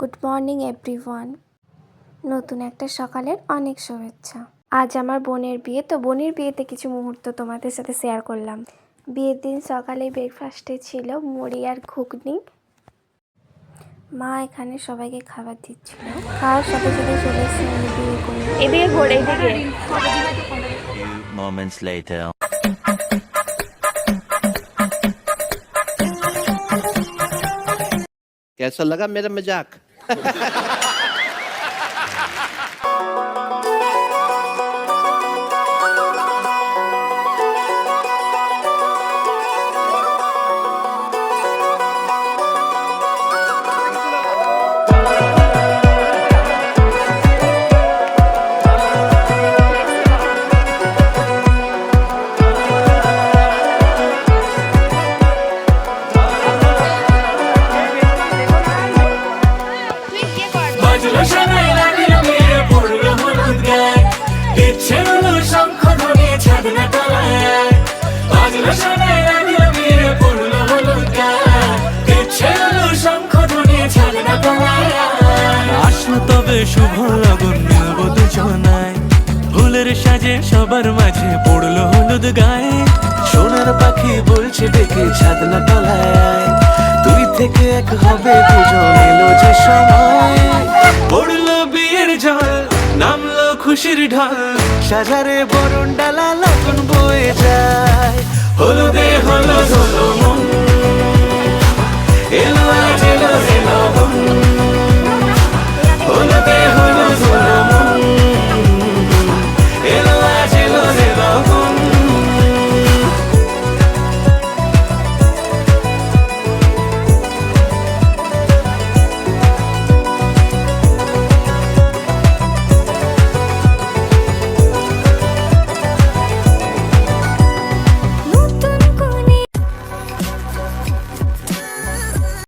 Good morning everyone. নতুন একটা সকালের অনেক শুভেচ্ছা। আজ আমার বোনের বিয়ে, তো বোনের বিয়েতে কিছু মুহূর্ত তোমাদের সাথে শেয়ার করলাম। বিয়ের দিন সকালে ব্রেকফাস্টে ছিল মুড়ি আর ঘুগনি। মা এখানে সবাইকে খাবার দিচ্ছিল। খাওয়ার সাথে সাথে চলে এসেছে আমি বিয়ে করে। এদিকে ঘোরে, এদিকে। Moments later. कैसा लगा मेरा मजाक? তবে শুভ লগন মিলব দুজনায়, ফুলের সাজে সবার মাঝে পড়লো হলুদ গায়ে। সোনার পাখি বলছে ডেকে ছাদনা তলায়, দুই থেকে এক হবে দুজন, এলো যে সময়। পড়লো বিয়ের জল, নামলো খুশির ঢল, সাজারে বরণ ডালা লগন বয়ে যায়। হলুদে হলুদ হলো মন, এলো আজ এলো এলো